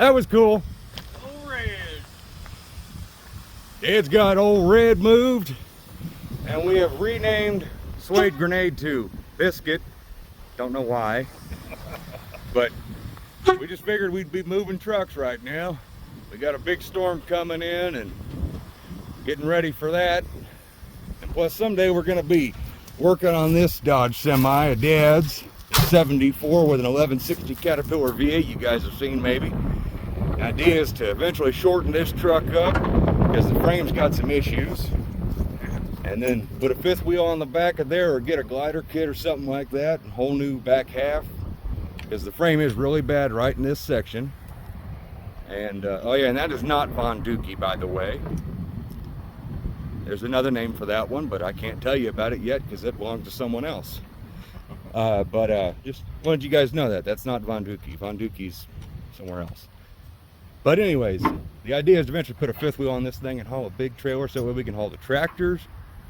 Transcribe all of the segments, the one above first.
That was cool. Old Red. Dad's got Old Red moved, and we have renamed Suede Grenade to Biscuit. Don't know why, but we just figured we'd be moving trucks right now. We got a big storm coming in and getting ready for that. And plus someday we're gonna be working on this Dodge Semi, a Dad's 74 with an 1160 Caterpillar V8 you guys have seen maybe. The idea is to eventually shorten this truck up because the frame's got some issues. And then put a fifth wheel on the back of there or get a glider kit or something like that, a whole new back half. Because the frame is really bad right in this section. And, oh yeah, and that is not Von Dookie, by the way. There's another name for that one, but I can't tell you about it yet because it belongs to someone else. Just wanted you guys to know that. That's not Von Dookie. Von Dookie's somewhere else. But anyways, the idea is to eventually put a fifth wheel on this thing and haul a big trailer so that we can haul the tractors,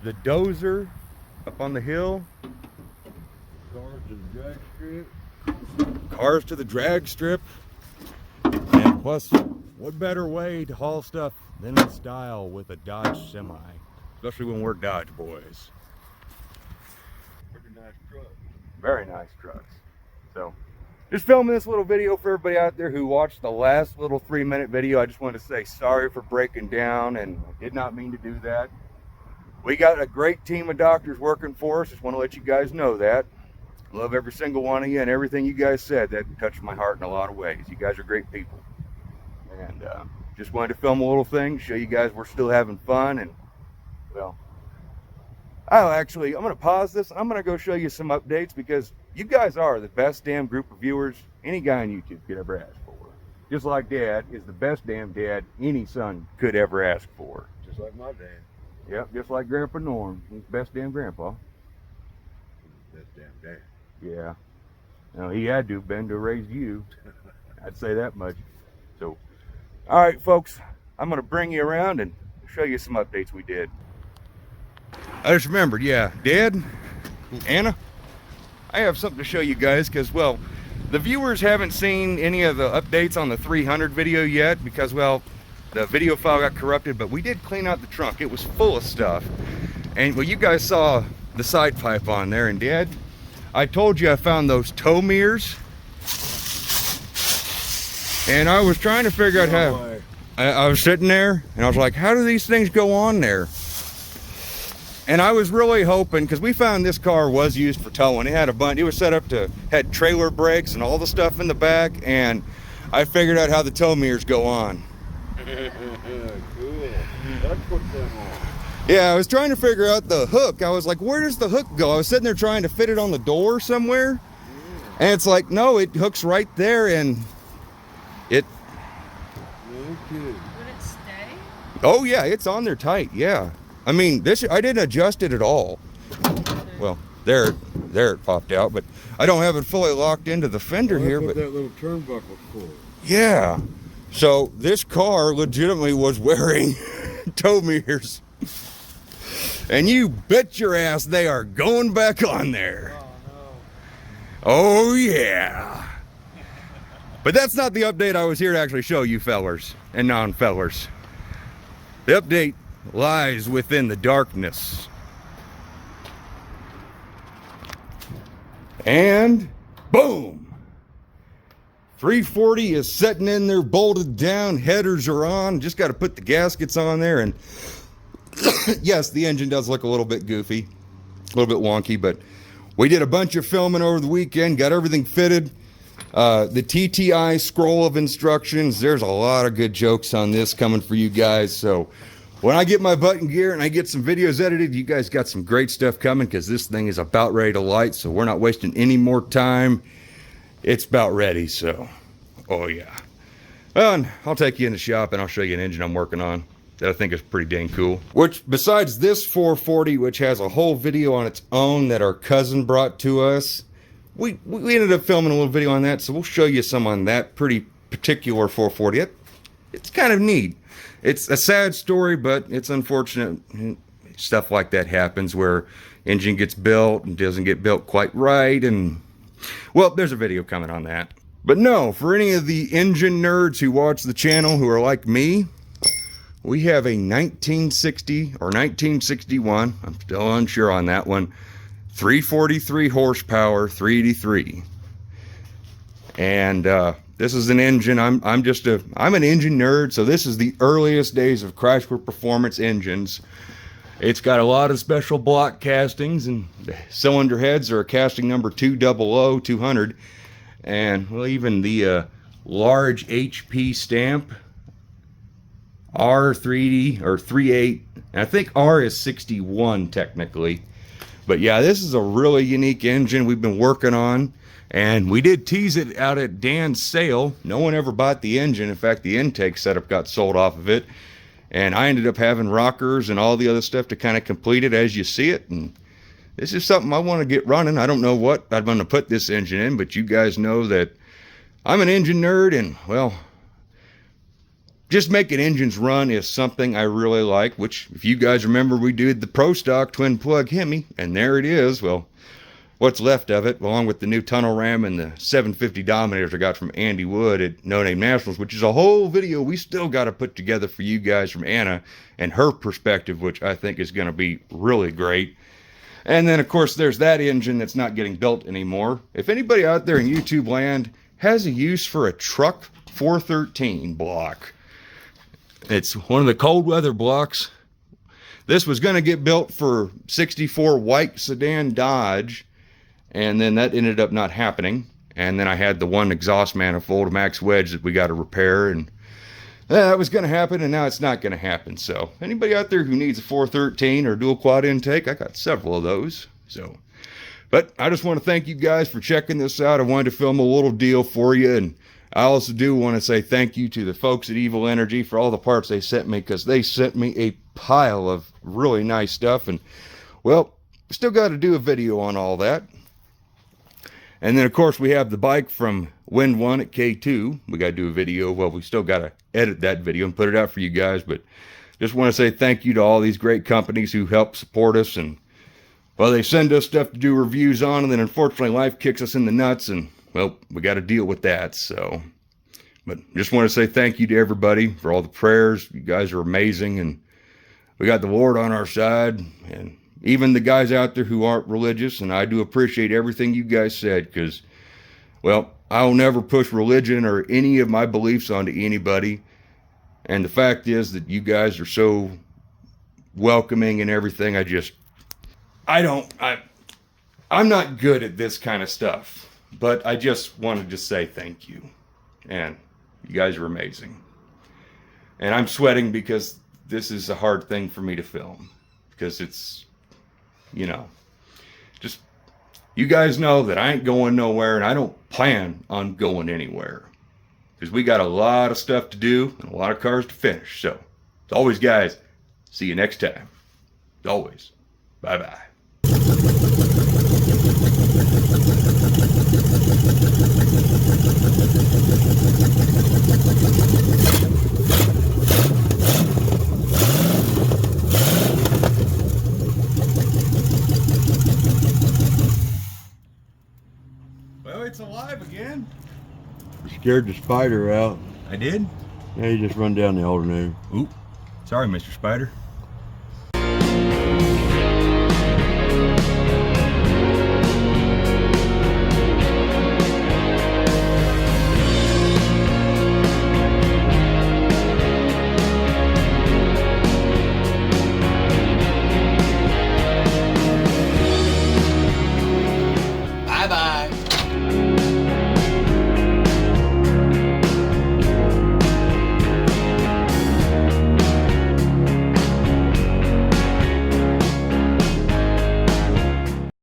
the dozer up on the hill, cars to the drag strip, and plus, what better way to haul stuff than in style with a Dodge Semi, especially when we're Dodge boys. Pretty nice truck. Very nice trucks. So, just filming this little video for everybody out there who watched the last little 3-minute video. I just wanted to say sorry for breaking down, and I did not mean to do that. We got a great team of doctors working for us. Just want to let you guys know that. Love every single one of you, and everything you guys said that touched my heart in a lot of ways. You guys are great people. And just wanted to film a little thing, show you guys we're still having fun. And well, I'm going to pause this. I'm going to go show you some updates because you guys are the best damn group of viewers any guy on YouTube could ever ask for. Just like Dad is the best damn dad any son could ever ask for. Just like my dad. Yep, just like Grandpa Norm. He's the best damn grandpa. Best damn dad. Yeah. No, he had to have been to raise you. I'd say that much. So, all right, folks, I'm going to bring you around and show you some updates we did. I just remembered, yeah, Dad, Anna, I have something to show you guys because, well, the viewers haven't seen any of the updates on the 300 video yet because, well, the video file got corrupted, but we did clean out the trunk. It was full of stuff. And, well, you guys saw the side pipe on there, and Dad, I told you I found those tow mirrors. And I was trying to figure out how. I was sitting there and I was like, how do these things go on there? And I was really hoping, because we found this car was used for towing. It had a bunch, it was set up to, had trailer brakes and all the stuff in the back, and I figured out how the tow mirrors go on. Cool. That's what's going on. Yeah, I was trying to figure out the hook. I was like, where does the hook go? I was sitting there trying to fit it on the door somewhere. And it's like, no, it hooks right there and it... Okay. Would it stay? Oh yeah, it's on there tight, yeah. I mean, this, I didn't adjust it at all. Well, there it popped out, but I don't have it fully locked into the fender here. That's But what that little turnbuckle's for. yeah, so this car legitimately was wearing tow mirrors. And you bet your ass they are going back on there. Oh no. Oh yeah. But that's not the update I was here to actually show you fellers and non-fellers. The update lies within the darkness. And boom! 340 is sitting in there, bolted down, headers are on, just got to put the gaskets on there, and yes, the engine does look a little bit goofy, a little bit wonky, but we did a bunch of filming over the weekend, got everything fitted. The TTI scroll of instructions, there's a lot of good jokes on this coming for you guys, so when I get my button gear and I get some videos edited, you guys got some great stuff coming because this thing is about ready to light, so we're not wasting any more time. It's about ready, so, oh yeah. Well, and I'll take you in the shop and I'll show you an engine I'm working on that I think is pretty dang cool. Which, besides this 440, which has a whole video on its own that our cousin brought to us, we ended up filming a little video on that, so we'll show you some on that pretty particular 440. It's kind of neat. It's a sad story, but it's unfortunate. Stuff like that happens where engine gets built and doesn't get built quite right, and well, there's a video coming on that. But no, for any of the engine nerds who watch the channel who are like me, we have a 1960 or 1961, I'm still unsure on that one, 343 horsepower 383. And this is an engine, I'm an engine nerd, so this is the earliest days of Chrysler Performance engines. It's got a lot of special block castings, and the cylinder heads are casting number 200, and well, even the large HP stamp R3D or 38, and I think R is 61 technically. But yeah, this is a really unique engine we've been working on, and we did tease it out at Dan's sale. No one ever bought the engine. In fact, the intake setup got sold off of it, and I ended up having rockers and all the other stuff to kind of complete it as you see it. And this is something I want to get running. I don't know what I'm going to put this engine in, but you guys know that I'm an engine nerd, and well, just making engines run is something I really like, which if you guys remember, we did the Pro Stock twin plug Hemi, and there it is. Well, what's left of it, along with the new tunnel ram and the 750 Dominators I got from Andy Wood at No Name Nationals, which is a whole video we still got to put together for you guys from Anna and her perspective, which I think is going to be really great. And then, of course, there's that engine that's not getting built anymore. If anybody out there in YouTube land has a use for a truck 413 block, it's one of the cold weather blocks. This was going to get built for 64 white sedan Dodge, and then that ended up not happening. And then I had the one exhaust manifold max wedge that we got to repair, and that was going to happen, and now it's not going to happen. So anybody out there who needs a 413 or dual quad intake, I got several of those. So, but I just want to thank you guys for checking this out. I wanted to film a little deal for you, and I also do want to say thank you to the folks at Evil Energy for all the parts they sent me, because they sent me a pile of really nice stuff. And well, still got to do a video on all that. And then of course we have the bike from Wind One at K2. We got to do a video. Well, we still got to edit that video and put it out for you guys, but just want to say thank you to all these great companies who help support us. And well, they send us stuff to do reviews on, and then unfortunately life kicks us in the nuts, and well, we got to deal with that. So, but just want to say thank you to everybody for all the prayers. You guys are amazing, and we got the Lord on our side, and even the guys out there who aren't religious. And I do appreciate everything you guys said, because, well, I'll never push religion or any of my beliefs onto anybody. And the fact is that you guys are so welcoming and everything. I'm not good at this kind of stuff. But I just wanted to say thank you, and you guys are amazing. And I'm sweating because this is a hard thing for me to film, because it's, you know, just, you guys know that I ain't going nowhere, and I don't plan on going anywhere, because we got a lot of stuff to do and a lot of cars to finish. So, as always, guys, see you next time. As always, bye-bye. Well, it's alive again. Scared the spider out. I did? Yeah, you just run down the alternator. Oop. Sorry, Mr. Spider.